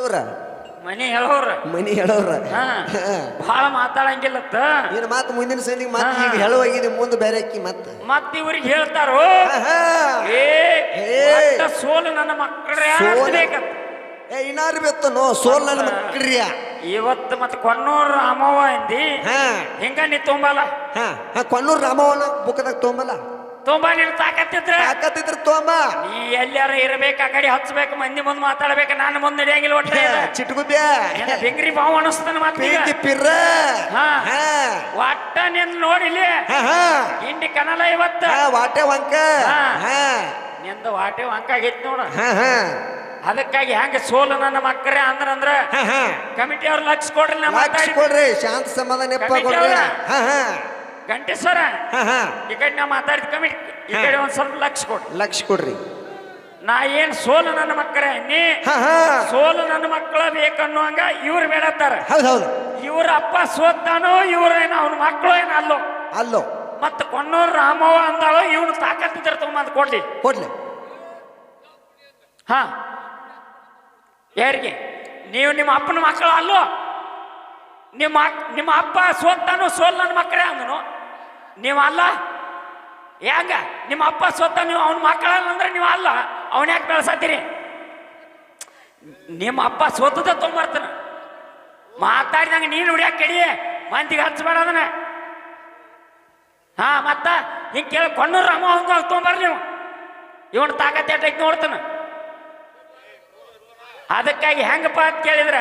ಹೇಳೋರ ಮನಿ ಹೇಳೋರ ಬಹಳ ಮಾತಾಡಂಗಿಲ್ಲತ್ತ ಏನ್ ಮಾತು ಮುಂದಿನ ಸಂದಿಗೆ ಮತ್ತೆ ಈಗ ಹೇಳುವಾಗಿದೆ ಮುಂದೆ ಬೇರೆ ಅಕ್ಕಿ ಮತ್ತೆ ಇವ್ರಿಗೆ ಹೇಳ್ತಾರೋ ಸೋಲು ನನ್ನ ಮಕ್ಕಳೇ ಇನ್ನಾರು ಬೆತ್ತನೋ ಸೋಲ್ ನನ್ನ ಮಕ್ಕಳ್ರಿಯ ಇವತ್ತು ಮತ್ತೆ ಕೊನ್ನೂರು ರಾಮವ್ವ ಎಂದಿ ಹಿಂಗ ನೀ ತೊಂಬಲ್ಲ ಕೊನ್ನೂರು ರಾಮವ್ವನ ಬುಕ್ಕದಾಗ ತೊಂಬಲ್ಲ ತುಂಬಾ ನೀನು ತಾಕತ್ತಿದ್ರ ತೊಂಬ ನೀ ಎಲ್ಲಾರ ಇರ್ಬೇಕ ಆ ಕಡೆ ಹಚ್ಬೇಕು ಮಂದಿ ಮುಂದ್ ಮಾತಾಡ್ಬೇಕ ನಾನು ಮುಂದೆ ನಡೆಯಂಗಿಲ್ಲ ಒಟ್ಟೆ ಚಿಟ್ಗುಬ್ಯ ಬೆಂಗ್ರಿ ಬಾವು ಅನಿಸ್ತಾನ ಪಿರ್ರ ಒಟ್ಟ ನಿನ್ ನೋಡಿಲಿ ಹಿಂಡಿ ಕನಲ ಇವತ್ತ ವಾಟೆ ವಂಕ ನಿಂದ ವಾಟೆ ವಂಕ ಆಗೈತಿ ನೋಡ ಅದಕ್ಕಾಗಿ ಹೆಂಗ ಸೋಲು ನನ್ನ ಮಕ್ಕಳೇ ಅಂದ್ರ ಕಮಿಟಿ ಅವ್ರ ಲಕ್ಷ ಕೊಡ್ರಿ ಶಾಂತ ಸಮಾಧಾನ ಗಂಟೇಶ್ವರ ಈ ಕಡೆ ನಾ ಮಾತಾಡಿದ ಕಮಿಟಿ ಈ ಕಡೆ ಒಂದ್ ಸ್ವಲ್ಪ ಲಕ್ಷ ಕೊಡ್ರಿ ನಾ ಏನ್ ಸೋಲು ನನ್ನ ಮಕ್ಕಳೇ ನೀ ಸೋಲು ನನ್ನ ಮಕ್ಕಳ ಬೇಕನ್ನುವಂಗ ಇವ್ರು ಬೇಡತ್ತಾರ ಇವ್ರ ಅಪ್ಪ ಸೋತಾನೋ ಇವ್ರೇನ ಅವನ ಮಕ್ಕಳು ಏನ ಅಲ್ಲೋ ಮತ್ತ ಕೊನ್ನೂರು ರಾಮವ್ವ ಅಂದಾಳು ಇವನು ತಾಕತ್ತಿದ್ರ ತಗೊಂಬಂದ್ ಕೊಡ್ಲಿ ಯಾರಿಗೆ ನೀವು ನಿಮ್ಮ ಅಪ್ಪನ ಮಕ್ಕಳು ಅಲ್ಲೋ ನಿಮ್ಮ ಅಪ್ಪ ಸೋತಾನು ಸೋಲ್ ನನ್ನ ಮಕ್ಕಳೇ ಅಂದನು ನೀವು ಅಲ್ಲ ಹೆಂಗ ನಿಮ್ಮ ಅಪ್ಪ ಸೋತ ನೀವು ಅವನ ಮಕ್ಕಳಲ್ಲ ಅಂದ್ರೆ ನೀವು ಅಲ್ಲ ಅವನ ಯಾಕೆ ಬೆಳೆಸತ್ತೀರಿ ನಿಮ್ಮ ಅಪ್ಪ ಸೋತದ ತೊಗೊಂಬರ್ತಾನ ಮಾತಾಡಿದಂಗ ನೀನು ಹುಡಿಯಾಕ ಕಡಿಯೇ ಮಂದಿಗೆ ಹಚ್ಚಬೇಡ ಅದನ್ನ ಮತ್ತ ಹಿಂಗೆ ಕೇಳಿ ಕೊನ್ನೂರು ರಾಮ ತೊಗೊಂಬರ್ರಿ ನೀವು ಇವನ್ ತಾಕತ್ ಎಟ್ಟೈತಿ ನೋಡ್ತಾನ ಅದಕ್ಕಾಗಿ ಹೆಂಗಪ್ಪ ಅಂತ ಕೇಳಿದ್ರ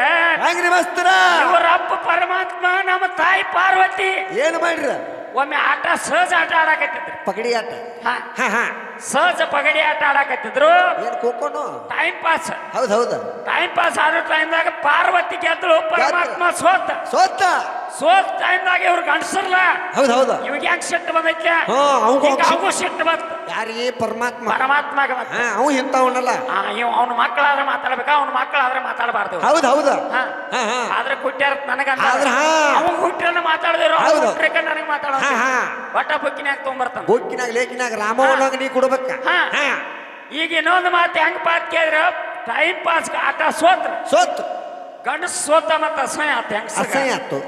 ಇವ್ರ ಅಪ್ಪ ಪರಮಾತ್ಮ ನಮ್ಮ ತಾಯಿ ಪಾರ್ವತಿ ಏನು ಮಾಡ್ರ ಒಮ್ಮೆ ಆಟ ಸಹಜ ಆಟ ಆಡಕತ್ತಿದ್ರು ಪಗಡಿ ಆಟ ಸಹಜ ಪಗಡಿ ಆಟ ಆಡಕತ್ತಿದ್ರು ಏನ್ ಕೋಕೋನು ಟೈಮ್ ಪಾಸ್ ಹೌದು ಟೈಮ್ ಪಾಸ್ ಆಡೋ ಟೈಮ್ದಾಗ ಪಾರ್ವತಿ ಗೆದ್ದಳು ಪರಮಾತ್ಮ ಸೋತ ಟೈಮ್ದಾಗ ಇವ್ರು ಗಂಡಸರ್ಲ ಹೌದು ಇವಾಗ ಹೆಂಗ್ ಸಿಟ್ಟು ಬಂದೈತೆ ಅವು ಸಿಟ್ಟು ಬಂತ ಯಾರಿಗೆ ಪರಮಾತ್ಮ ಅವು ಇಂಥವನಲ್ಲ ಅವನ ಮಕ್ಕಳಾದ್ರೆ ಮಾತಾಡ್ಬೇಕ ಅವನ ಮಕ್ಕಳಾದ್ರೆ ಮಾತಾಡಬಾರ್ದು ಹೌದು ಆದ್ರೆ ಕುಟ್ಟ್ಯಾರ ನನಗ ಅವ್ ಹುಟ್ಟಿರನ್ನ ಮಾತಾಡಿದ್ರು ನನಗೆ ಮಾತಾಡ ಒಟ್ಟ ಬುಕ್ಕಿನಾಗ ತೊಗೊಂಬರ್ತಾನ ಬುಕ್ಕಿನಾಗ ಲೇಖಿನಾಗ ರಾಮವನಾಗ ನೀ ಕೊಡ್ಬೇಕ ಈಗ ಇನ್ನೊಂದು ಮಾತು ಹೆಂಗ್ ಪಾತ್ ಕೇಳಿದ್ರ ಟೈಮ್ ಪಾಸ್ ಆಟ ಸೋತ್ ಗಂಡಸ್ ಸೋತ ಮತ್ತ ಅಸಹ್ಯ ಆತ ಅಸಹ್ಯ ಆತು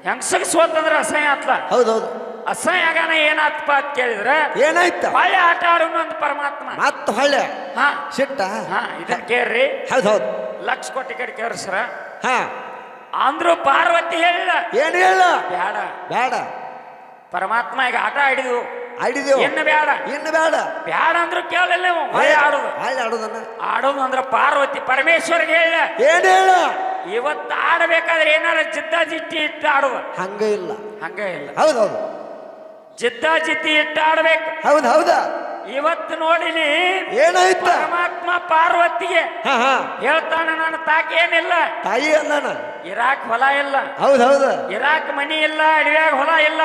ಹೆಂಗಸಗ್ ಸೋತಂದ್ರ ಅಸಹ್ಯ ಆತ್ಲ ಹೌದು ಅಸಹ್ಯ ಆಗಾನ ಏನಾತ್ಪ ಅಂತ ಕೇಳಿದ್ರ ಏನಾಯ್ತ ಹೊಳೆ ಆಟ ಆಡೋನು ಅಂತ ಪರಮಾತ್ಮ ಮತ್ತ ಹೊಳೆ ಸಿಟ್ಟ ಇದನ್ನ ಕೇಳ್ರಿ ಹೌದು ಲಕ್ಷ ಕೋಟಿ ಕಡೆ ಕೇಳ್ಸ್ರ ಅಂದ್ರು ಪಾರ್ವತಿ ಹೇಳಿಲ್ಲ ಏನ್ ಹೇಳ ಬೇಡ ಪರಮಾತ್ಮ ಈಗ ಆಟ ಆಡಿದ್ವು ಇನ್ನು ಬೇಡ ಅಂದ್ರು ಕೇಳಲ್ಲ ಆಡೋದು ಅಂದ್ರ ಪಾರ್ವತಿ ಪರಮೇಶ್ವರ್ಗೆ ಹೇಳ ಏನ್ ಹೇಳ ಇವತ್ತು ಆಡಬೇಕಾದ್ರೆ ಏನಾರ ಜಿದ್ದಿ ಇಟ್ಟು ಆಡುವ ಹಂಗ ಇಲ್ಲ ಹೌದು ಜಿದ್ದಿ ಇಟ್ಟು ಆಡ್ಬೇಕು ಹೌದಾ ಇವತ್ತು ನೋಡಿಲಿ ಏನಾಯ್ತು ಪರಮಾತ್ಮ ಪಾರ್ವತಿಗೆ ಹೇಳ್ತಾನ ನಾನು ತಾಕೆ ಏನಿಲ್ಲ ತಾಯಿ ಅಲ್ಲ ಇರಾಕ್ ಹೊಲ ಇಲ್ಲ ಹೌದು ಇರಾಕ್ ಮನಿ ಇಲ್ಲ ಅಡವ್ಯಾಗ ಹೊಲ ಇಲ್ಲ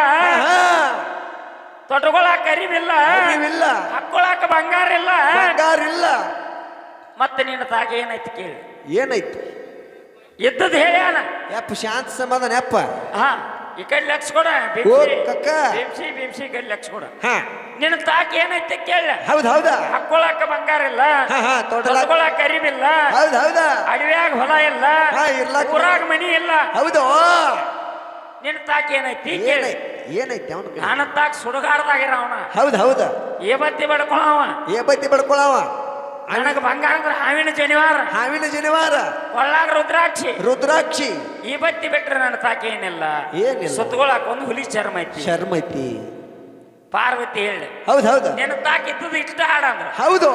ತೊಟ್ಕೊಳಾಕ ಅರಿವಿಲ್ಲ ಹಾಕೊಳಾಕ ಬಂಗಾರ ಇಲ್ಲ ಮತ್ತೆ ನಿನ್ನ ತಾಗೆ ಏನಾಯ್ತು ಕೇಳಿ ಏನಾಯ್ತು ಇದ್ದದ್ದು ಹೇಳ್ಯಾನ ಯಪ್ಪ ಶಾಂತ ಸಮಾಧಾನ ಯಪ್ಪ ಈ ಕಡೆ ಲಕ್ಷ ಕೊಡ ಬಿಮ್ಸಿ ಈ ಕಡೆ ಲಕ್ಷ ಕೊಡ ನಿನ್ನ ತಾಕ ಏನೈತೆ ಕೇಳ ಹೌದು ಹಾಕೊಳಾಕ ಬಂಗಾರ ಇಲ್ಲ ತೊಟ್ಕೊಳಾಕ ಅರಿವಿಲ್ಲ ಅಡವ್ಯಾಗ ಹೊಲ ಇಲ್ಲ ಊರಾಗ ಮನಿ ಇಲ್ಲ ಹೌದು ನಿನ್ನ ತಾಕ ಏನೈತಿ ಏನೈತಿ ಅವನು ನನ್ನ ತಾಕ ಸುಡುಗಾಡ್ದಾಗಿರ ಅವನ ಹೌದು ಏಬತ್ತಿ ಬಡ್ಕೊಳವ ನನಗ ಬಂಗಾರ ಅಂದ್ರೆ ಹಾವಿನ ಜನಿವಾರ ಕೊಳ್ಳಾಗ ರುದ್ರಾಕ್ಷಿ ಈ ಬತ್ತಿ ಬಿಟ್ರೆ ನನ್ನ ತಾಕ ಏನಿಲ್ಲ ಸುತ್ತಗೊಳಾಕ ಒಂದು ಹುಲಿ ಚರ್ಮ ಐತಿ ಪಾರ್ವತಿ ಹೇಳಿ ಹೌದು ನಿನ್ನ ತಾಕ ಇದ್ದದ್ದು ಇಷ್ಟ ಆಡ ಅಂದ್ರ ಹೌದು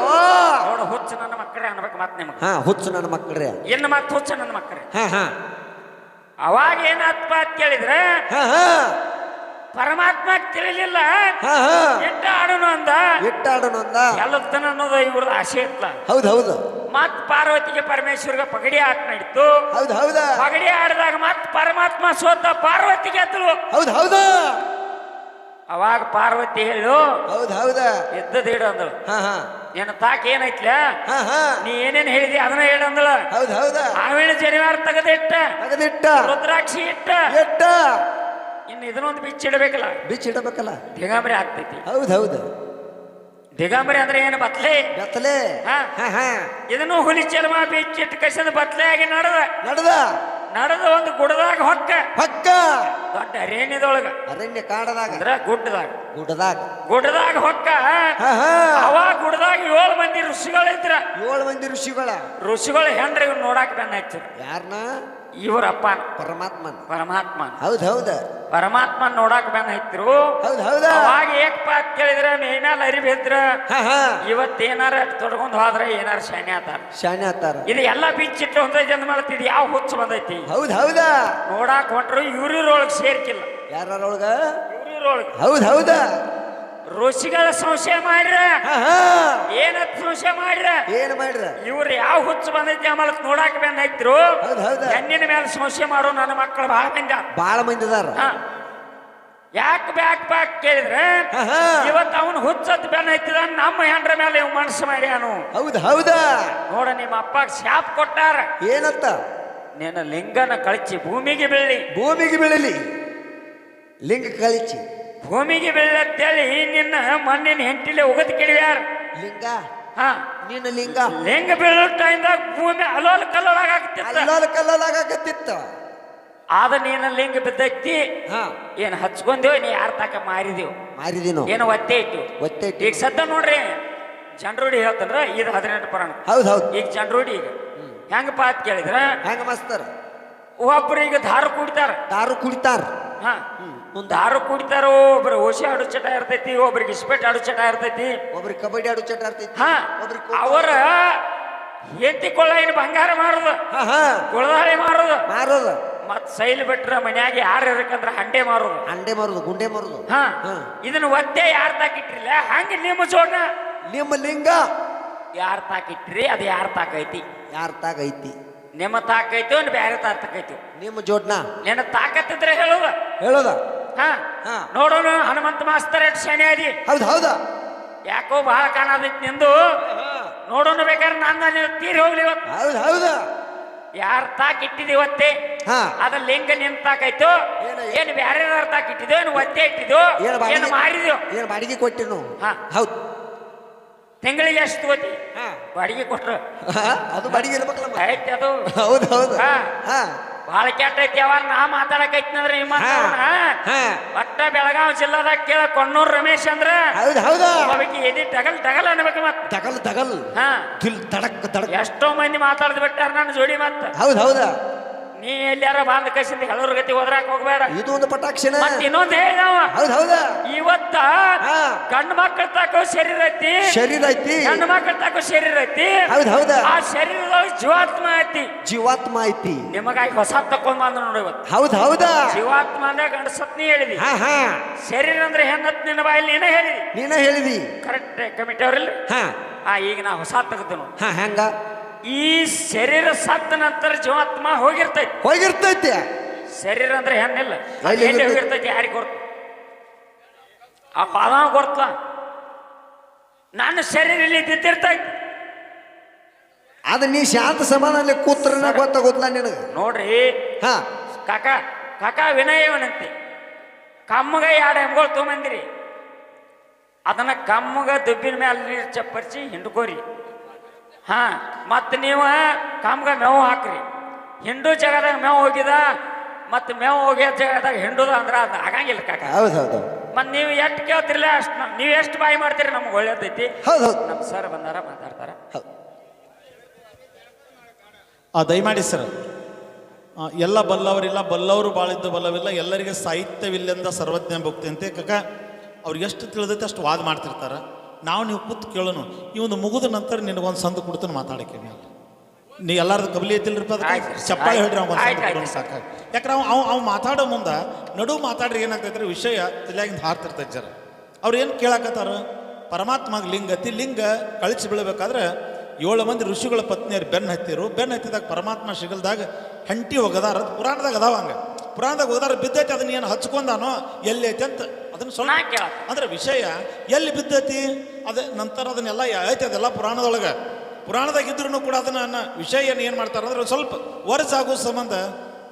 ನೋಡ ಹುಚ್ಚು ನನ್ನ ಮಕ್ಕಳೇ ಅನ್ಬೇಕು ಮತ್ ನಿಮ್ಗೆ ಹುಚ್ಚು ನನ್ನ ಮಕ್ಕಳೇ ಇನ್ನು ಮತ್ತೆ ಹುಚ್ಚು ನನ್ನ ಮಕ್ಕಳೇ ಅವಾಗ ಏನಾತ್ಪ ಅಂತ ಕೇಳಿದ್ರೆ ಪರಮಾತ್ಮ ತಿಳಿಲಿಲ್ಲ ಎಟ್ಟ ಆಡೋನು ಅಂದ ಎಲ್ಲತನ ಅನ್ನೋದು ಇವ್ರದ್ದು ಆಸೆ ಇತ್ಲ ಹೌದು ಮತ್ ಪಾರ್ವತಿಗೆ ಪರಮೇಶ್ವರ್ಗ ಪಗಡಿ ಆಟ ನಡೀತು ಪಗಡಿ ಆಡಿದಾಗ ಮತ್ ಪರಮಾತ್ಮ ಸೋತ ಪಾರ್ವತಿಗೆ ಎತ್ತಲು ಹೌದು ಅವಾಗ ಪಾರ್ವತಿ ಹೇಳು ಎದ್ದದ ಹೇಳು ಅಂದಳು ನಿನ್ನ ತಾಕ ಏನೈತ್ಲ ನೀ ಏನೇನ್ ಹೇಳಿದಿ ಅದನ್ನ ಹೇಳಂದಳ ಹಾವಿನ ಜನಿವಾರ ತೆಗೆದಿಟ್ಟ ರುದ್ರಾಕ್ಷಿ ಇಟ್ಟ ಇನ್ನು ಇದನ್ನೊಂದು ಬಿಚ್ಚಿಡಬೇಕಲ್ಲ ದಿಗಂಬರಿ ಆಗ್ತೈತಿ ಹೌದು ದಿಗಂಬರಿ ಅಂದ್ರೆ ಏನು ಬತ್ಲೆ ಬೆತ್ತಲೆ ಹಾ. ಹಾ ಹಾ ಇದನ್ನು ಹುಲಿ ಚರ್ಮ ಬಿಚ್ಚಿಟ್ಟು ಕಸದ ಬತ್ಲೆ ಆಗಿ ನಡೆದ ನಡೆದ ಒಂದು ಗುಡದಾಗ ಹೊಕ್ಕ ಪಕ್ಕ ದೊಡ್ಡ ಅರಣ್ಯದೊಳಗ ಅರಣ್ಯ ಕಾಡದಾಗ ಅಂದ್ರ ಗುಡ್ಡದಾಗ ಗುಡ್ಡದಾಗ ಹೊಕ್ಕ ಹಾ ಹಾ ಅವ ಗುಡ್ಡದಾಗ 7 ಮಂದಿ ಋಷಿಗಳಿದ್ರ 7 ಮಂದಿ ಋಷಿಗಳು ಹೆಂಡ್ರಿ ಇವ್ರು ನೋಡಾಕ ಬೆನ್ನ ಹಚ್ಚಿರು ಯಾರನ್ನ ಇವ್ರಪ್ಪ ಪರಮಾತ್ಮನ್ ಹೌದ್ ಪರಮಾತ್ಮನ್ ನೋಡಾಕ ಬೆನ್ನ ಹತ್ತಿರು ಹೌದ್ ಅವಾಗ ಏಕಪಾತ್ ಕೇಳಿದ್ರ ಮೇನಾಲ್ ಅರಿಬಿದ್ರ ಹಾ ಹಾ ಇವತ್ತೇನಾರ ತೊಡ್ಕೊಂಡ್ ಹೋದ್ರ ಏನಾರ ಶಾನೆ ಆತಾರ ಇದು ಎಲ್ಲಾ ಬಿಚ್ಚಿಟ್ಟು ಒಂದೇ ಜನ ಮಾಡ್ತಿದ್ ಯಾವ ಹುಚ್ಚ ಬಂದೈತಿ ಹೌದ್ ನೋಡಾಕ ಹೊಂಟ್ರು ಇವ್ರೊಳಗ್ ಸೇರ್ಕಿಲ್ಲ ಯಾರೊಳಗ ಇವ್ರೊಳಗ ಹೌದ್ ಋಷಿಗಳ ಸಂಶಯ ಮಾಡ್ರ ಏನತ್ ಸಂಶಯ ಮಾಡ್ರ ಏನ್ ಮಾಡ್ರ ಇವ್ರು ಯಾವ ಹುಚ್ಚ ಬಂದೈತಿ ಆಮೇಲೆ ನೋಡಾಕ ಬೆನ್ನ ಹತ್ತಿರು ಹೆಣ್ಣಿನ ಮೇಲೆ ಸಂಶಯ ಮಾಡೋ ನನ್ನ ಮಕ್ಕಳು ಬಹಳ ಮಂದಿ ಅದಾರ ಯಾಕೆ ಬ್ಯಾಕ್ ಕೇಳಿದ್ರೆ ಇವತ್ತು ಅವನು ಹುಚ್ಚತ್ ಬೆನ್ನ ಹತ್ತಿದ ನಮ್ಮ ಹೆಂಡ್ರ ಮೇಲೆ ಇವ್ ಮನಸ್ಸು ಮಾಡ್ಯಾನು ಹೌದ ನೋಡ ನಿಮ್ಮ ಅಪ್ಪ ಶಾಪ್ ಕೊಟ್ಟಾರ ಏನಂತ ನಿನ್ನ ಲಿಂಗನ ಕಳಚಿ ಭೂಮಿಗೆ ಬೀಳಲಿ ಲಿಂಗ ಕಳಿಚಿ ಭೂಮಿಗೆ ಬೀಳತ್ತೇಳಿ ನಿನ್ನ ಮಣ್ಣಿನ ಹೆಂಟಿಲೆ ಉಗದ್ ಕೆಡವ್ಯಾರ ಲಿಂಗ ಹಾ ನಿನ್ನ ಲಿಂಗ ಬೀಳೋ ಟೈಮ್ದಾಗ ಭೂಮಿ ಅಲೋಲ್ ಕಲ್ಲಲಾಗತ್ತಿತ್ತ ಆದ ನೀನ ಲಿಂಗ ಬಿದ್ದೈತಿ ಏನ್ ಹಚ್ಕೊಂದೇವ್ ನೀ ಯಾರ ತಕ ಮಾರಿದಿನೋ ಏನು ಒತ್ತೆ ಇಟ್ಟು ಈಗ ಸದ್ದ ನೋಡ್ರಿ ಜನರೂಢಿ ಹೇಳ್ತಂದ್ರ ಇದು 18 ಪುರಾಣ ಹೌದ್ ಈಗ ಜನರೂಢಿ ಈಗ ಹೆಂಗಪ್ಪ ಅಂತ ಕೇಳಿದ್ರ ಹೆಂಗ ಮಸ್ತಾರ ಒಬ್ರಿಗೆ ದಾರು ಕುಡಿತಾರ ಹಾ ದಾರು ಕುಡಿತಾರೋ ಒಬ್ರು ಓಶಿ ಆಡೋ ಚಟ ಇರ್ತೈತಿ ಒಬ್ರಿಗೆ ಇಸ್ಪೇಟ್ ಆಡೋ ಚಟ ಇರ್ತೈತಿ ಒಬ್ರಿಗೆ ಕಬಡ್ಡಿ ಆಡೋ ಚಟ ಇರ್ತೈತಿ ಹಾ ಅವರ ಎತ್ತಿ ಕೊಳ್ಳ ಏನು ಬಂಗಾರ ಮಾರೋದು ಗುಳದಾಳಿ ಮಾರೋದು ಮತ್ ಸೈಲ್ ಬಿಟ್ರ ಮನ್ಯಾಗ ಯಾರು ಇರಕಂದ್ರ ಹಂಡೆ ಮಾರೋದು ಗುಂಡೆ ಮಾರೋದು ಹಾ ಇದನ್ನ ಒತ್ತೆ ಯಾರ್ ತಾಕಿಟ್ರಿಲ್ಲ ಹಂಗ ನಿಮ್ಮ ಜೋಡ್ನ ನಿಮ್ಮ ಲಿಂಗ ಯಾರ್ ತಾಕಿಟ್ರಿ ಅದು ಯಾರ್ ತಾಕೈತಿ ನಿಮ್ಮ ತಾಕೈತಿ ಒಂದು ಬ್ಯಾರೆ ತಾಕೈತಿ ನಿಮ್ಮ ಜೋಡ್ನ ನಿನ್ನ ತಾಕತ್ತಿದ್ರೆ ಹೇಳೋದ ಹಾ ನೋಡೋಣ ಹನುಮಂತ ಮಾಸ್ತರ್ ಎಟ್ ಶಾನೆ ಅದಿ ಹೌದ ಯಾಕೋ ಬಹಳ ಕಾಣದೈತಿ ನಿಂದು ನೋಡೋಣ ಬೇಕಾದ್ರೆ ನನ್ನ ತೀರಿ ಹೋಗ್ಲಿ ಇವತ್ತು ಹೌದ ಯಾರ್ ತಾಕಿಟ್ಟಿದಿ ಒತ್ತೆ ಅದ ಲಿಂಗ ನಿನ್ ತಾಕೈತು ಏನು ಬ್ಯಾರೆ ತಾಕಿಟ್ಟಿದೋ ಏನು ಒತ್ತೆ ಇಟ್ಟಿದೋ ಏನು ಮಾರಿದ್ಯೋ ಏನು ಬಾಡಿಗೆ ಕೊಟ್ಟಿನು ಹೌದು ತಿಂಗಳಿಗೆ ಎಷ್ಟು ತಗೋತಿ ಬಾಡಿಗೆ ಕೊಟ್ರು ಅದು ಬಾಡಿಗೆ ಇರ್ಬೇಕಲ್ಲ ಐತಿ ಅದು ಹೌದು ಬಹಳ ಕೆಟ್ಟ ಐತಿ ಅವ ನಾ ಮಾತಾಡಕೈತಿನಂದ್ರ ನಿಮ್ಮ ಒಟ್ಟ ಬೆಳಗಾವಿ ಜಿಲ್ಲಾದಾಗ ಕೇಳ ಕೊಣ್ಣೂರ್ ರಮೇಶ್ ಅಂದ್ರ ಅವಕ್ಕೆ ಎದಿ ಟಗಲ್ ಅನ್ಬೇಕು ಮತ್ ಟಗಲ್ ಎಷ್ಟೋ ಮಂದಿ ಮಾತಾಡ್ದು ಬಿಟ್ಟಾರ ನನ್ನ ಜೋಡಿ ಮತ್ತ ಹೌದಾ ನೀ ಎಲ್ಲಾರ ಬಾಂಧ ಕಸಿಂದ ಕೆಲವ್ರ ಗತಿ ಹೋದ್ರಾಕ ಹೋಗ್ಬೇಡ ಇದು ಒಂದು ಪಟಾಕ್ಷಣ ಇನ್ನೊಂದು ಹೇಳಿದವ ಹೌದಾ ಇವತ್ತ ಗಂಡು ಮಕ್ಕಳ ತಾಕೋ ಶರೀರ ಐತಿ ಹೆಣ್ಣು ಮಕ್ಕಳ ತಾಕೋ ಶರೀರ ಐತಿ ಹೌದಾ ಆ ಶರೀರದೊಳಗೆ ಜೀವಾತ್ಮ ಐತಿ ನಿಮಗಾಗಿ ಹೊಸ ತಕೊಂಡ್ ಬಂದ ನೋಡಿ ಇವತ್ತು ಹೌದಾ ಜೀವಾತ್ಮ ಅಂದ್ರೆ ಗಂಡಸತ್ನಿ ಹೇಳಿದಿ ಶರೀರ ಅಂದ್ರೆ ಹೆಣ್ಣತ್ ನಿನ್ನ ಬಾಯಲ್ಲಿ ನೀನ ಹೇಳಿದಿ ಕರೆಕ್ಟ್ ಕಮಿಟಿ ಅವ್ರಿಲ್ಲ ಈಗ ನಾ ಹೊಸ ತೆಗೆದನು ಹೆಂಗ ಈ ಶರೀರ ಸತ್ತ ನಂತರ ಜೀವಾತ್ಮ ಹೋಗಿರ್ತೈತಿ ಶರೀರ ಅಂದ್ರೆ ಹೆಣ್ಣಿಲ್ಲ ಎಲ್ಲಿ ಹೋಗಿರ್ತೈತಿ ಯಾರಿಗೆ ಗೊತ್ತ ಆ ಪಾದ ಗೊತ್ತ ನನ್ನ ಶರೀರ ಇಲ್ಲಿ ಬಿದ್ದಿರ್ತೈತಿ ಅದ ನೀ ಶಾಂತ ಸಮಾಧಾನ ಕೂತ್ರನ ಗೊತ್ತಾಗೋದ್ಲ ನಿನಗ ನೋಡ್ರಿ ಕಾಕ ವಿನಯವನಂತೆ ಕಮ್ಮಗ 2 ಎಮ್ಗಳು ತೊಗೊಂಬಂದಿರಿ ಅದನ್ನ ಕಮ್ಮಗ ದುಬ್ಬಿನ ಮೇಲೆ ನೀರು ಚಪ್ಪರಿಸಿ ಹಿಂಡ್ಕೋರಿ ಮತ್ ನೀವು ಕಾಮ್ಗ ಮೇವು ಹಾಕ್ರಿ ಹಿಂಡು ಜಾಗದಾಗ ಮೇವು ಹೋಗಿದ ಮತ್ ಮೇವು ಹೋಗಿದ ಜಾಗದಾಗ ಹಿಂಡುದ ಅಂದ್ರ ಅದ್ ಆಗಂಗಿಲ್ಲ ಕಾಕ ಮತ್ ನೀವು ಎಷ್ಟು ಕೇಳ್ತಿರ್ಲ ಅಷ್ಟು ನೀವು ಎಷ್ಟು ಬಾಯಿ ಮಾಡ್ತೀರಿ ನಮ್ಗೆ ಒಳ್ಳೇದೈತಿ ನಮ್ ಸರ್ ಬಂದಾರ ಮಾತಾಡ್ತಾರ ದಯಮಾಡಿ ಸರ್ ಎಲ್ಲ ಬಲ್ಲವರು ಬಾಳಿದ್ದು ಬಲ್ಲವಿಲ್ಲ ಎಲ್ಲರಿಗೆ ಸಾಹಿತ್ಯವಿಲ್ಲೆಂದ ಸರ್ವಜ್ಞ ಭಕ್ತಿ ಅಂತೆ ಕಾಕ ಅವ್ರಿಗೆ ಎಷ್ಟು ತಿಳಿದೈತೆ ಅಷ್ಟು ವಾದ ಮಾಡ್ತಿರ್ತಾರ ನೀವು ಕೂತ್ ಕೇಳೋಣ ಈ ಒಂದು ಮುಗಿದ ನಂತರ ನಿನಗೊಂದು ಸಂದು ಕೊಡ್ತಾನೆ ಮಾತಾಡಕ್ಕೆ ನೀ ಎಲ್ಲಾರ್ದು ಕಬಲಿ ಐತಿಲ್ರಿಪ್ಪ ಅದಕ್ಕೆ ಚಪ್ಪಾಳೆ ಹೇಳ್ರಿ ಅವ್ನು ಸಾಕಾಗಿ ಯಾಕಂದ್ರೆ ಅವ್ ಮಾತಾಡೋ ಮುಂದೆ ನಡು ಮಾತಾಡ್ರಿ ಏನಾಗ್ತೈತ್ರಿ ವಿಷಯ ತಲೆಯಾಗಿಂದ ಹಾರ್ತಿರ್ತೈತೆ ಜರ ಅವ್ರು ಏನು ಕೇಳಾಕತ್ತಾರ ಪರಮಾತ್ಮಗೆ ಲಿಂಗ ಕಳಿಸಿ ಬೀಳಬೇಕಾದ್ರೆ 7 ಮಂದಿ ಋಷಿಗಳ ಪತ್ನಿಯರು ಬೆನ್ನು ಹತ್ತಿದಾಗ ಪರಮಾತ್ಮ ಸಿಗಲ್ದಾಗ ಹಂಟಿ ಹೋಗದಾರ ಪುರಾಣದಾಗ ಅದಾವ ಪುರಾಣದಾಗ ಹೋದಾರ ಬಿದ್ದೈತಿ ಅದನ್ನ ಏನು ಹಚ್ಕೊಂಡಾನೋ ಎಲ್ಲಿ ಐತಿ ಅಂತ ಅದನ್ನ ಸ್ವಲ್ಪ ಅಂದ್ರೆ ವಿಷಯ ಎಲ್ಲಿ ಬಿದ್ದೈತಿ ಅದೇ ನಂತರ ಅದನ್ನೆಲ್ಲ ಐತಿ ಅದೆಲ್ಲ ಪುರಾಣದಾಗ ಇದ್ರೂ ಕೂಡ ಅದನ್ನ ವಿಷಯ ಏನು ಮಾಡ್ತಾರ ಅಂದ್ರೆ ಸ್ವಲ್ಪ ವರ್ಷ ಆಗೋ ಸಂಬಂಧ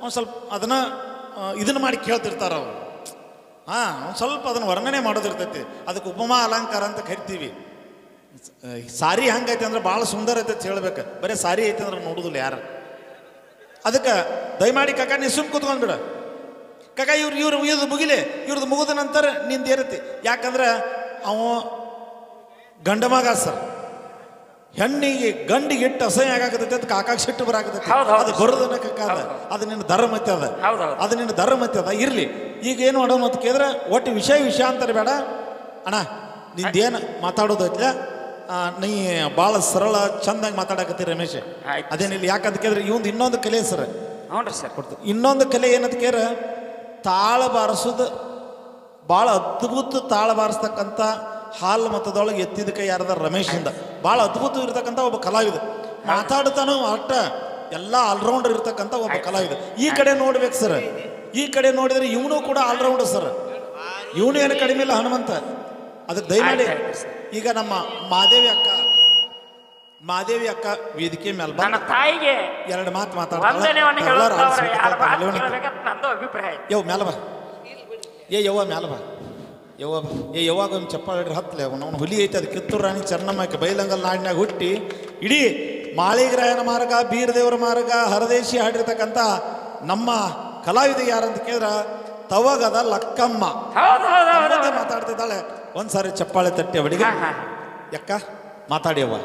ಒಂದು ಸ್ವಲ್ಪ ಅದನ್ನ ಇದನ್ನ ಮಾಡಿ ಕೇಳ್ತಿರ್ತಾರ ಅವರು ಒಂದು ಸ್ವಲ್ಪ ಅದನ್ನ ವರ್ಣನೆ ಮಾಡೋದಿರ್ತೈತಿ ಅದಕ್ಕೆ ಉಪಮಾ ಅಲಂಕಾರ ಅಂತ ಕರಿತೀವಿ ಸಾರಿ ಹಂಗೈತೆ ಅಂದ್ರೆ ಭಾಳ ಸುಂದರ ಐತೆ ಅಂತ ಹೇಳ್ಬೇಕು, ಬರೀ ಸಾರಿ ಐತೆ ಅಂದ್ರೆ ನೋಡುದಿಲ್ಲ ಯಾರು. ಅದಕ್ಕೆ ದಯಮಾಡಿ ಕಾಕ ನೀ ಸುಮ್ ಕೂತ್ಕೊಂಡ್ಬಿಡ ಕಾಕ. ಇವ್ರದ್ದು ಮುಗಿಲೆ, ಇವ್ರದ್ದು ಮುಗಿದ ನಂತರ ನಿಂದು ಏನೈತಿ. ಯಾಕಂದ್ರೆ ಅವ ಗಂಡ ಮಗ ಸರ್, ಹೆಣ್ಣಿಗೆ ಗಂಡಿಗೆ ಇಟ್ಟು ಅಸಹ್ಯ ಆಗಾಕತೈತಿ ಅಂತ ಕಾಕಾಗ ಸಿಟ್ಟು ಬರಾಕತೈತಿ. ಅದು ಬರೋದನ್ನ ಕಾಕ ಅದು ನಿನ್ನ ಧರ್ಮ ಐತೆ, ಅದು ನಿನ್ನ ಧರ್ಮ ಐತೆ ಅದ. ಇರ್ಲಿ, ಈಗ ಏನು ಮಾಡೋಣ ಅಂತ ಕೇಳಿದ್ರೆ ಒಟ್ಟು ವಿಷಯ ಅಂತಾರೆ ಬೇಡ ಅಣ್ಣ. ನಿಂದೇನು ಮಾತಾಡೋದೈತ್ಲ, ನೀ ಭಾಳ ಸರಳ ಚಂದಾಗಿ ಮಾತಾಡಕತ್ತಿ ರಮೇಶ್. ಅದೇನಿಲ್ಲ, ಯಾಕಂತ ಕೇಳಿದ್ರೆ ಇವಂದು ಇನ್ನೊಂದು ಕಲೆ ಸರ್. ಹ್ಞೂ ಸರ್ ಕೊಡ್ತೀವಿ. ಇನ್ನೊಂದು ಕಲೆ ಏನಂತ ಕೇಳಿದ್ರೆ ತಾಳ ಬಾರಿಸೋದು ಭಾಳ ಅದ್ಭುತ ತಾಳ ಬಾರಿಸ್ತಕ್ಕಂಥ ಹಾಲು ಮತದೊಳಗೆ ಎತ್ತಿದ ಕೈ ಯಾರದ ರಮೇಶಿಂದ ಭಾಳ ಅದ್ಭುತ ಇರ್ತಕ್ಕಂಥ ಒಬ್ಬ ಕಲಾವಿದ. ಮಾತಾಡ್ತಾನೋ ಅಟ್ಟ ಎಲ್ಲ ಆಲ್ರೌಂಡರ್ ಇರ್ತಕ್ಕಂಥ ಒಬ್ಬ ಕಲಾವಿದ. ಈ ಕಡೆ ನೋಡ್ಬೇಕು ಸರ್, ಈ ಕಡೆ ನೋಡಿದ್ರೆ ಇವನು ಕೂಡ ಆಲ್ರೌಂಡರ್ ಸರ್. ಇವನು ಏನು ಕಡಿಮೆ ಇಲ್ಲ ಹನುಮಂತ. ಅದಕ್ಕೆ ದಯಮಾಡಿ ಈಗ ನಮ್ಮ ಮಾದೇವಿ ಅಕ್ಕ ವೇದಿಕೆ ಮೇಲೆ ನನ್ನ ತಾಯಿಗೆ ಎರಡು ಮಾತು ಅಭಿಪ್ರಾಯ ಯವ್ ಮ್ಯಾಲ ಬಾ, ಯವ್ವ ಮ್ಯಾಲ ಬಾ, ಯವ್ವಾಗ ಒಂದು ಚಪ್ಪಾಳಿ ಹತ್ತಲೆ ಅವನು ಹುಲಿ ಐತೆ. ಅದು ಕಿತ್ತೂರು ರಾಣಿ ಚೆನ್ನಮ್ಮಕ್ಕೆ ಬೈಲಂಗಲ್ ನಾಡಿನಾಗ ಹುಟ್ಟಿ ಇಡೀ ಮಾಳಿಗ್ರಾಯನ ಮಾರ್ಗ, ಬೀರದೇವರ ಮಾರ್ಗ, ಹರದೇಶಿ ಹಾಡಿರ್ತಕ್ಕಂಥ ನಮ್ಮ ಕಲಾವಿದ ಯಾರಂತ ಕೇಳಿದ್ರ ತವಗದ ಲಕ್ಕಮ್ಮ ಮಾತಾಡ್ತಿದ್ದಾಳೆ. ಒಂದ್ಸಾರಿ ಚಪ್ಪಾಳೆ ತಟ್ಟಿ ಅವಡಿಗೆ ಯಕ್ಕ ಮಾತಾಡಿ ಅವ್ವ.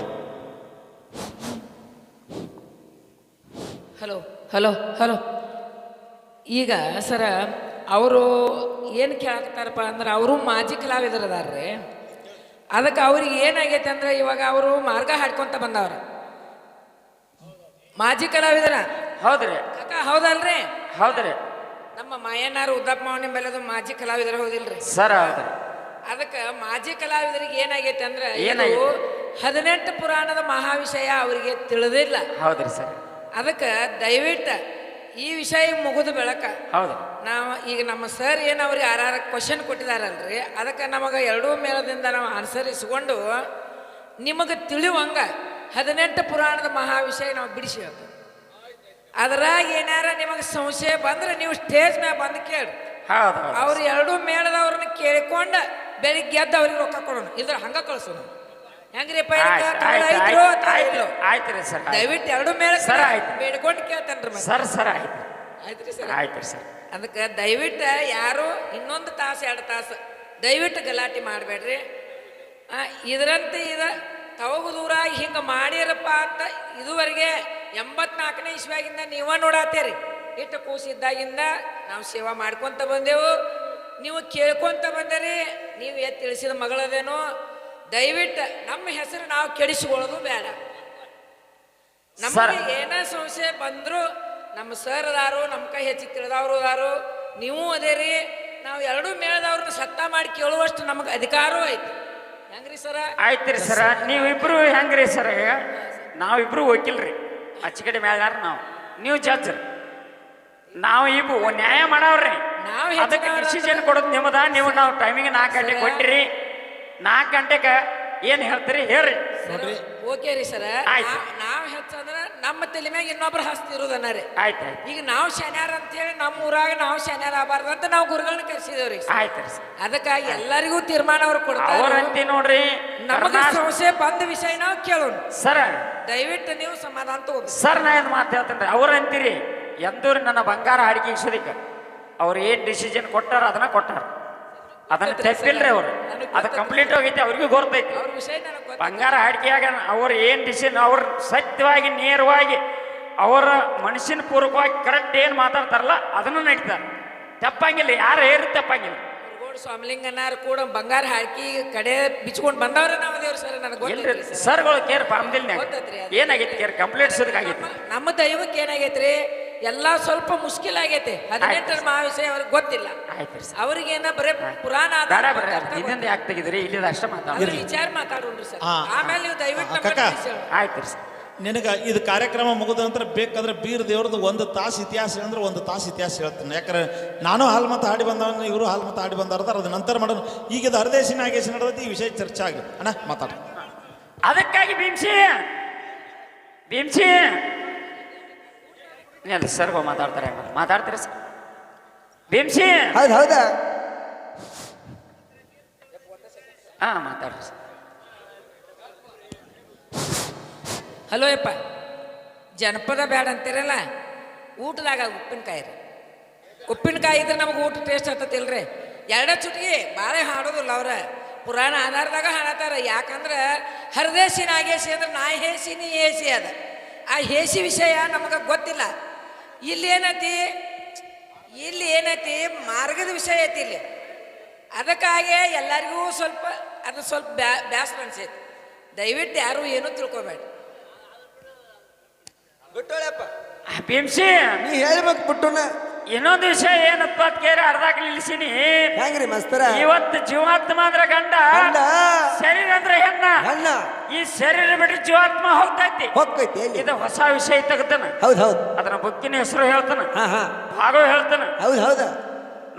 Hello hello hello. ಈಗ ಸರ ಅವರು ಏನು ಕೇಳಾಕತ್ತಾರಪ್ಪ ಅಂದ್ರೆ ಅವರು ಮಾಜಿ ಕಲಾವಿದರದಾರ್ರಿ. ಅದಕ್ಕೆ ಅವ್ರಿಗೆ ಏನಾಗೈತೆ ಅಂದ್ರೆ ಇವಾಗ ಅವರು ಮಾರ್ಗ ಹಾಡ್ಕೊಂತ ಬಂದವ್ರ ಮಾಜಿ ಕಲಾವಿದರ. ಹೌದ್ರಿ ಅಕ್ಕ ಹೌದಲ್ರಿ? ಹೌದ್ರಿ. ನಮ್ಮ ಮಾಯಣ್ಣಾರು ಉದ್ದಪ್ಪ ಮಾವನ ಬೆಳೆದು ಮಾಜಿ ಕಲಾವಿದರು ಹೌದಿಲ್ರಿ ಸರ್? ಹೌದ್ರಿ. ಅದಕ್ಕೆ ಮಾಜಿ ಕಲಾವಿದರಿಗೆ ಏನಾಗೈತೆ ಅಂದ್ರೆ ಇದು 18 ಪುರಾಣದ ಮಹಾವಿಷಯ ಅವರಿಗೆ ತಿಳಿದಿಲ್ಲ. ಹೌದ್ರಿ ಸರ್. ಅದಕ್ಕೆ ದಯವಿಟ್ಟು ಈ ವಿಷಯ ಮುಗಿದು ಬೆಳಕ. ಹೌದು. ನಾವು ಈಗ ನಮ್ಮ ಸರ್ ಏನು ಅವ್ರಿಗೆ 6 ಕ್ವಶನ್ ಕೊಟ್ಟಿದಾರಲ್ರಿ, ಅದಕ್ಕೆ ನಮಗೆ 2 ಮೇಳದಿಂದ ನಾವು ಆನ್ಸರ್ ಇಸ್ಕೊಂಡು ನಿಮಗೆ ತಿಳಿಯುವಂಗ 18 ಪುರಾಣದ ಮಹಾವಿಷಯ ನಾವು ಬಿಡಿಸಿ ಹೇಳ್ತೀವಿ. ಅದ್ರಾಗ ಏನಾರ ನಿಮಗೆ ಸಂಶಯ ಬಂದ್ರೆ ನೀವು ಸ್ಟೇಜ್ ಮ್ಯಾಗ ಬಂದು ಕೇಳಿ. ಅವ್ರು 2 ಮೇಳದವ್ರನ್ನ ಕೇಳಿಕೊಂಡು ಬೆಳಿಗ್ಗೆ ಎದ್ದು ಅವ್ರಿಗೆ ರೊಕ್ಕ ಕೊಡೋಣ, ಇದ್ರ ಹಂಗ ಕಳ್ಸೋಣ. ಹೆಂಗ್ರಿಪ್ಪ? ಆಯ್ತ್ರಿ ಸರ್. ದಯವಿಟ್ಟು 2 ಮೇಳ ಬೇಡ್ಕೊಂಡು ಕೇಳ್ತೇನ್ರಿ ಸರ್. ಸರ್ ಆಯ್ತು. ಆಯ್ತ್ರಿ ಸರ್. ಆಯ್ತ್ರಿ ಸರ್. ಅದಕ್ಕೆ ದಯವಿಟ್ಟು ಯಾರು ಇನ್ನೊಂದು ತಾಸು 2 ತಾಸು ದಯವಿಟ್ಟು ಗಲಾಟೆ ಮಾಡಬೇಡ್ರಿ. ಇದರಂತೆ ತವಗುದೂರಾಗಿ ಹಿಂಗೆ ಮಾಡಿರಪ್ಪ ಅಂತ ಇದುವರೆಗೆ 84ನೇ ಇಸ್ವಿಯಾಗಿಂದ ನೀವ ನೋಡಾತೇರಿ. ಇಟ್ಟು ಕೂಸಿದ್ದಾಗಿಂದ ನಾವು ಸೇವಾ ಮಾಡ್ಕೊಂತ ಬಂದೆವು, ನೀವು ಕೇಳ್ಕೊಂತ ಬಂದರಿ. ನೀವು ತಿಳಿಸಿದ ಮಗಳದೇನೋ, ದಯವಿಟ್ಟು ನಮ್ಮ ಹೆಸರು ನಾವು ಕೆಡಿಸಿಕೊಳ್ಳೋದು ಬೇಡ. ನಮಗೆ ಏನ ಸಂಶಯ ಬಂದ್ರು ನಮ್ಮ ಸರ್ ಅದಾರು, ನಮ್ಮ ಕೈ ಹೆಚ್ಚಿ ತಿಳಿದವ್ರು ಅದಾರು, ನೀವು ಅದೇರಿ. ನಾವು 2 ಮೇಳದವ್ರನ್ನ ಸತ್ತ ಮಾಡಿ ಕೇಳುವಷ್ಟು ನಮಗೆ ಅಧಿಕಾರವೂ ಐತಿ. ಹೆಂಗ್ರಿ ಸರ? ಆಯ್ತ್ರಿ ಸರ. ನೀವಿಬ್ರು ಹೆಂಗ್ರಿ ಸರ? ನಾವಿಬ್ರು ವಕೀಲ್ರಿ, ಅಚ್ಚ ಕಡೆ ಮೇಲಾರ ನಾವು, ನೀವು ಜಡ್ಜ್. ನಾವು ಇಬ್ರು ನ್ಯಾಯ ಮಾಡವ್ರಿ. ಅದಕ್ಕೆ ಡಿಸಿಷನ್ ಕೊಡೋದು ನಿಮ್ಮದ. ನೀವು ನಾವು ಟೈಮಿಗೆ 4 ಗಂಟೆಗೆ ಕೊಟ್ಟಿರಿ. 4 ಗಂಟೆಗೆ ಏನು ಹೇಳ್ತೀರಿ ಹೇಳ್ರಿ. ಓಕೆ ರೀ ಸರ. ನಾವು ಹೆಚ್ಚಂದ್ರೆ ನಮ್ಮ ತಲೆ ಮ್ಯಾಗ ಇನ್ನೊಬ್ರು ಹಸ್ತಿರೋದನ್ನ ರೀ. ಆಯ್ತು. ಈಗ ನಾವು ಶನಿವಾರ ಅಂತ ಹೇಳಿ ನಮ್ಮ ಊರಾಗ ನಾವು ಶನಿವಾರ ಆಗಬಾರ್ದು ಅಂತ ನಾವು ಗುರುಗಳನ್ನ ಕರ್ಸಿದೇವ್ರಿ. ಆಯ್ತು. ಅದಕ್ಕಾಗಿ ಎಲ್ಲರಿಗೂ ತೀರ್ಮಾನ ಅವ್ರು ಕೊಡ್ತಾರೆ ನೋಡ್ರಿ. ನಮಗೆ ಸಂಶಯ ಬಂದ ವಿಷಯ ನಾವು ಕೇಳೋಣ ಸರ. ದಯವಿಟ್ಟು ನೀವು ಸಮಾಧಾನ ತಗೋರಿ ಸರ್. ನಾ ಏನು ಮಾತು ಹೇಳ್ತೇನೆ, ಅವ್ರ ಅಂತೀರಿ ಎಂದೂರಿ ನನ್ನ ಬಂಗಾರ ಹಾಡಿಕೆ ಇಸೋದಿಕ್ಕೆ ಅವ್ರು ಏನು ಡಿಸಿಷನ್ ಕೊಟ್ಟಾರ ಅದನ್ನ ಕೊಟ್ಟಾರ, ಅದನ್ನ ತಪ್ಪಿಲ್ರಿ ಅವ್ರು. ಅದು ಕಂಪ್ಲೀಟ್ ಹೋಗೈತಿ, ಅವ್ರಿಗೂ ಗೊತ್ತೈತಿ. ಬಂಗಾರ ಹಾಡಿಕೆಯಾಗ ಅವ್ರು ಏನು ಡಿಸಿಷನ್, ಅವ್ರು ಸತ್ಯವಾಗಿ ನೇರವಾಗಿ ಅವರ ಮನುಷ್ಯನ ಪೂರ್ವಕವಾಗಿ ಕರೆಕ್ಟ್ ಏನು ಮಾತಾಡ್ತಾರಲ್ಲ ಅದನ್ನು ನಡೀತಾರೆ. ತಪ್ಪಂಗಿಲ್ಲ, ಯಾರು ಏರು ತಪ್ಪಂಗಿಲ್ಲ. ಸ್ವಾಮಿಲಿಂಗನಾರು ಕೂಡ ಬಂಗಾರ ಹಾಕಿ ಕಡೆ ಬಿಚ್ಕೊಂಡು ಬಂದವ್ರೆ ನಾವು ದೇವ್ರ ಸರ್. ನನಗೆ ಸರ್ಗಳು ಕೇರ್ ಪಾಮದಿಲ್ಲ ಏನಾಗೈತಿ ಕೇರ್ ಕಂಪ್ಲೀಟ್ ಆಗೈತಿ. ನಮ್ಮ ದೈವಕ್ಕೆ ಏನಾಗೈತ್ರಿ ಎಲ್ಲ ಸ್ವಲ್ಪ ಮುಷ್ಕಿಲ್ ಆಗೈತೆ. 18ರ ಮಹಾವಿಷಯ ಅವ್ರಿಗೆ ಗೊತ್ತಿಲ್ಲ. ಅವ್ರಿಗೇನ ಬರೇ ಪುರಾಣ ಇದರಿಂದ ಯಾಕೆ ತೆಗಿದ್ರಿ ಇಲ್ಲಿ ಅಷ್ಟ ಮಾತಾಡ್ರಿ, ವಿಚಾರ ಮಾತಾಡೋಣ್ರಿ ಸರ್. ಆಮೇಲೆ ನೀವು ದಯವಿಟ್ಟು ಆಯ್ತು ಸರ್. ನಿನಗೆ ಇದು ಕಾರ್ಯಕ್ರಮ ಮುಗಿದ ನಂತರ ಬೇಕಾದ್ರೆ ಬೀರ್ ದೇವ್ರದ್ದು 1 ತಾಸು ಇತಿಹಾಸ ಅಂದ್ರೆ 1 ತಾಸು ಇತಿಹಾಸ ಹೇಳ್ತೀನಿ. ಯಾಕಂದ್ರೆ ನಾನು ಹಾಲ್ಮತ ಹಾಡಿ ಬಂದವನ್ನ, ಇವರು ಹಾಲ್ಮತ ಹಾಡಿ ಬಂದಾರ, ಅದ ನಂತರ ಮಾಡೋಣ. ಈಗ ಇದು ಹರದೇಶಿ ನಾಗೇಶಿ ನಡೆದೈತಿ, ಈ ವಿಷಯ ಚರ್ಚೆ ಆಗಲಿ ಅಣ್ಣ ಮಾತಾಡ. ಅದಕ್ಕಾಗಿ ಭೀಮ್ಸಿ ಸರ್ ಮಾತಾಡ್ತಾರೆ, ಮಾತಾಡ್ತೀರ ಸರ್? ಭೀಮ್ಸಿ ಹೌದಾ? ಹಾ ಮಾತಾಡ್ರಿ ಸರ್. ಹಲೋ ಯಪ್ಪ, ಜನಪದ ಬೇಡ ಅಂತೀರಲ್ಲ, ಊಟದಾಗ ಉಪ್ಪಿನಕಾಯಿ ರೀ. ಉಪ್ಪಿನಕಾಯಿ ಇದ್ರೆ ನಮಗೆ ಊಟ ಟೇಸ್ಟ್ ಆಗ್ತತಿಲ್ರಿ. ಎರಡೇ ಚುಟ್ಗಿ ಬಾಳೆ ಹಾಡೋದಿಲ್ಲ ಅವ್ರ, ಪುರಾಣ ಆಧಾರದಾಗ ಹಾಡತ್ತಾರ. ಯಾಕಂದ್ರೆ ಹರದೇಶಿ ನಾಗೇಶಿ ಅಂದ್ರೆ ನಾ ಹೇಸಿ ನೀ ಹೇಸಿ ಅದ. ಆ ಹೇಸಿ ವಿಷಯ ನಮಗೆ ಗೊತ್ತಿಲ್ಲ. ಇಲ್ಲಿ ಏನೈತಿ ಮಾರ್ಗದ ವಿಷಯ ಐತಿ ಇಲ್ಲಿ. ಅದಕ್ಕಾಗಿ ಎಲ್ಲರಿಗೂ ಸ್ವಲ್ಪ ಬ್ಯಾಸರ ಅನ್ಸೈತಿ. ದಯವಿಟ್ಟು ಯಾರು ಏನೂ ತಿಳ್ಕೊಬೇಡ. ಬಿಟ್ಟೋಳಪ್ಪ ಭೀಮ್ಸಿ, ನೀ ಹೇಳ್ಬೇಕು ಬಿಟ್ಟುನ. ಇನ್ನೊಂದು ವಿಷಯ ಏನಪ್ಪ ಕೇರಿ ಅರ್ಧಾಕ್ ನಿಲ್ಸಿನಿ. ಹೆಂಗ್ರಿ ಮಸ್ತರ? ಇವತ್ತು ಜೀವಾತ್ಮ ಅಂದ್ರೆ ಗಂಡ, ಗಂಡ. ಶರೀರ ಅಂದ್ರೆ ಹೆಣ್ಣ. ಹೆಣ್ಣ. ಈ ಶರೀರ ಬಿಟ್ಟು ಜೀವಾತ್ಮ ಹೋಗ್ತೈತಿ. ಹೋಗ್ತೈತಿ ಎಲ್ಲಿ? ಇದು ಹೊಸ ವಿಷಯ ತೆಗ್ತಾನ. ಹೌದ್ ಹೌದ್. ಅದನ್ನ ಬುಕ್ಕಿನ ಹೆಸರು ಹೇಳ್ತಾನ, ಹಾ ಹಾ ಭಾಗವ ಹೇಳ್ತಾನ. ಹೌದ್ ಹೌದ.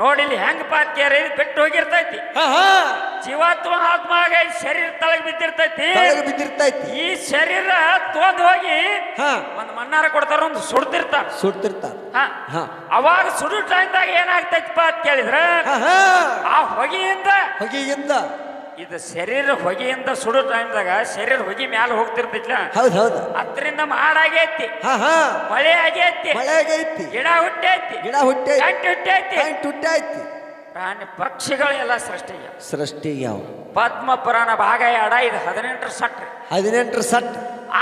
ನೋಡಿ ಇಲ್ಲಿ ಹೆಂಗ್ ಪಾತ್ಕೇರಿ ಬಿಟ್ಟು ಹೋಗಿರ್ತೈತಿ. ಹಾ ಹಾ ಜೀವಾತ್ಮ ಆತ್ಮಾಗ ಈ ಶರೀರ ತಳಗ್ ಬಿದ್ದಿರ್ತೈತಿ. ತಳಗ ಬಿದ್ದಿರ್ತೈತಿ. ಈ ಶರೀರ ತೊಂದ್ ಹೋಗಿ ಹಾ ಒಂದ್ ಮಣ್ಣಾರ ಕೊಡ್ತಾರ, ಒಂದು ಸುಡ್ತಿರ್ತಾರ. ಸುಡ್ತಿರ್ತಾರ. ಹಾ. ಹಾ. ಅವಾಗ ಸುಡು ಟೈಮ್ದಾಗ ಏನಾಗ್ತೈತಿಪ್ಪ ಅಂತ ಕೇಳಿದ್ರ, ಹಾ ಹಾ ಆ ಹೊಗೆಯಿಂದ ಹೊಗೆಯಿಂದ ಇದು ಶರೀರ ಹೊಗೆಯಿಂದ ಸುಡು ಟೈಮ್ದಾಗ ಶರೀರ ಹೊಗೆ ಮ್ಯಾಲ ಹೋಗ್ತಿರ್ತೈತ್ಲ, ಹೌದ್ ಹೌದು. ಅದರಿಂದ ಮಾಡಾಗೈತಿ, ಹಾ ಹಾ ಮಳೆ ಆಗೈತಿ, ಮಳೆ ಆಗೈತಿ, ಗಿಡ ಹುಟ್ಟೈತಿ, ಗಿಡ ಹುಟ್ಟೈತಿ, ಗಂಟು ಹುಟ್ಟೈತಿ, ಹುಟ್ಟೈತಿ. ಪ್ರಾಣಿ ಪಕ್ಷಿಗಳೆಲ್ಲ ಸೃಷ್ಟಿಗೆ ಸೃಷ್ಟಿ ಯಾವ ಪದ್ಮ ಪುರಾಣ ಭಾಗ ಎಡ ಇದು 18 ಸಟ್. 18 ಸಟ್.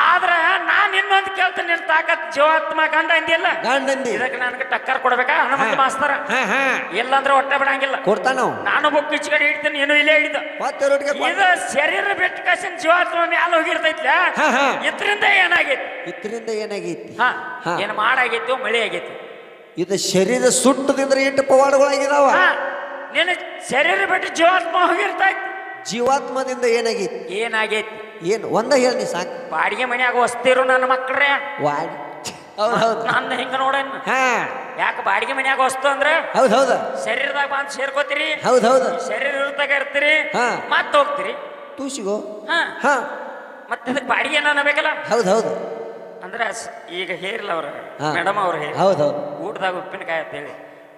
ಆದ್ರ ನಾನ್ ಇನ್ನೊಂದು ಕೇಳ್ತೀನಿ, ನಿನ್ ತಾಕತ್ ಜೀವಾತ್ಮ ಗಂಡ ಅಂದಿಲ್ಲ, ಗಂಡಂದಿ ಇದಕ್ಕೆ ನನಗೆ ಟಕ್ಕರ್ ಕೊಡ್ಬೇಕಾ ಹನುಮಂತ ಮಾಸ್ತರ? ಹಾ ಹಾ ಇಲ್ಲಂದ್ರೆ ಹೊಟ್ಟೆ ಬಿಡಂಗಿಲ್ಲ. ಕೊಡ್ತಾನ ನಾವು. ನಾನು ಬುಕ್ ಇಚ್ಕಡೆ ಹಿಡ್ತೀನಿ, ಏನು ಇಲ್ಲೇ ಹಿಡಿದ. ಮತ್ತೆ ರೊಟ್ಟಿಗೆ ಇದು ಶರೀರ ಬಿಟ್ಟು ಕಸಿನ ಜೀವಾತ್ಮ ಮ್ಯಾಲ ಹೋಗಿರ್ತೈತ್ಲ, ಹಾ ಹಾ ಇದರಿಂದ ಏನಾಗೈತಿ? ಇದರಿಂದ ಏನಾಗೈತಿ? ಹಾ, ಹಾ. ಏನ್ ಮಾಡಾಗೈತಿ, ಮಳೆ ಆಗೈತಿ. ಇದು ಶರೀರ ಸುಟ್ಟದಿಂದ ಇಟ್ಟು ಪವಾಡಗಳಾಗಿದಾವ. ಹಾ, ನಿನ್ನ ಶರೀರ ಬಿಟ್ಟು ಜೀವಾತ್ಮ ಹೋಗಿರ್ತೈತಿ. ಜೀವಾತ್ಮದಿಂದ ಏನಾಗೈತಿ? ಏನಾಗೈತಿ? ಏನು ಒಂದ ಹೇಳಿ ಸಾಕು. ಬಾಡಿಗೆ ಮನ್ಯಾಗ ವಸ್ತಿರು ನನ್ನ ಮಕ್ಕಳ್ರೆ. ವಾಡಿ. ಹೌದ್ ಹೌದು. ನಂದು ಹಿಂಗ ನೋಡೇನ್. ಹಾ ಯಾಕೆ ಬಾಡಿಗೆ ಮನ್ಯಾಗ ವಸ್ತು ಅಂದ್ರ ಹೌದ್ ಹೌದ. ಶರೀರದಾಗ ಬಂದ್ ಸೇರ್ಕೋತೀರಿ, ಹೌದ್ ಹೌದ. ಶರೀರ ಇರ್ತಾಗ ಇರ್ತೀರಿ, ಹಾ. ಮತ್ ಹೋಗ್ತೀರಿ. ತೂಸಿಗೋ. ಹಾ, ಹಾ ಮತ್ತೆ ಅದಕ್ಕೆ ಬಾಡಿಗೆ ಏನ ಬೇಕಲ್ಲ. ಹೌದ್ ಹೌದು. ಅಂದ್ರೆ ಈಗ ಹೇರಿಲ್ಲ ಅವ್ರ ಹಾ. ಮೇಡಮ್ ಅವ್ರ ಹೇಳಿ ಹೌದ್ ಹೌದು. ಊಟದಾಗ ಉಪ್ಪಿನಕಾಯಿ ಅಂತ ಹೇಳಿ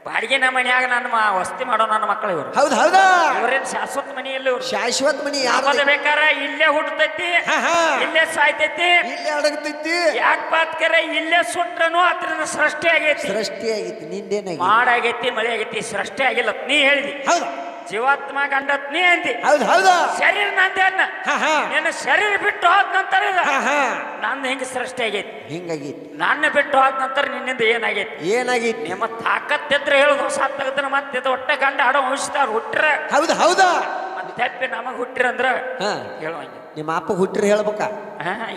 ಬಾಡಿಗೆ ನಮ್ಮ ಮನ್ಯಾಗ ನನ್ನ ವಸ್ತಿ ಮಾಡೋ ನನ್ನ ಮಕ್ಕಳು ಇವರು. ಹೌದ್ ಹೌದಾ. ಇವ್ರೇನ್ ಶಾಶ್ವತ ಮನಿ ಇಲ್ಲ, ಇವ್ರು ಶಾಶ್ವತ ಮನಿ ಯಾವ್ದು ಯಾರು? ಬೇಕಾರ ಇಲ್ಲೇ ಹುಟ್ಟತೈತಿ, ಹಾ ಹಾ ಇಲ್ಲೇ ಸಾಯ್ತೈತಿ. ಇಲ್ಲೇ ಅಡಗತೈತಿ. ಯಾಕೆ ಪಾತ್ಕರೆ ಇಲ್ಲೇ ಸುಟ್ರನು ಅದ್ರಿಂದ ಸೃಷ್ಟಿ ಆಗೈತಿ. ಸೃಷ್ಟಿ ಆಗೈತಿ. ನಿಂದೇನಾಗಿ? ಮಾಡಾಗೈತಿ, ಮಳೆ ಆಗೈತಿ, ಸೃಷ್ಟಿ ಆಗಿಲ್ಲ ನೀ ಹೇಳಿದಿ. ಹೌದಾ. ಜೀವಾತ್ಮ ಗಂಡತ್ ನೀ ಅಂದಿ. ಹೌದ್ ಹೌದಾ. ಶರೀರ ನಂದೇನ, ಹಾ ಹಾ ನಿನ್ನ ಶರೀರ ಬಿಟ್ಟು ಹೋದ ನಂತರ ಹಾ ಹಾ ನಂದು ಹಿಂಗ ಸೃಷ್ಟಿ ಆಗೈತಿ. ಹಿಂಗಾಗೈತಿ. ನನ್ನ ಬಿಟ್ಟು ಹೋದ ನಂತರ ನಿನ್ನಿಂದ ಏನಾಗೈತಿ? ಏನಾಗೈತಿ? ನಿಮ್ಮ ತಾಕತ್ತಿದ್ರೆ ಹೇಳುದು ಹೊಸ ತೆಗೆದ್ರೆ ಮತ್ತೆ ಒಟ್ಟೆ ಗಂಡ ಆಡೋ ವಂಶದವ್ರು ಹುಟ್ಟಿರ ಹೌದ್ ಹೌದಾ. ಮತ್ತೆ ನಮಗ್ ಹುಟ್ಟಿರಂದ್ರ ಹಾ ಹೇಳುವಂಗೆ ನಿಮ್ಮ ಅಪ್ಪ ಹುಟ್ಟಿರಿ ಹೇಳ್ಬೇಕಾ? ಹಾ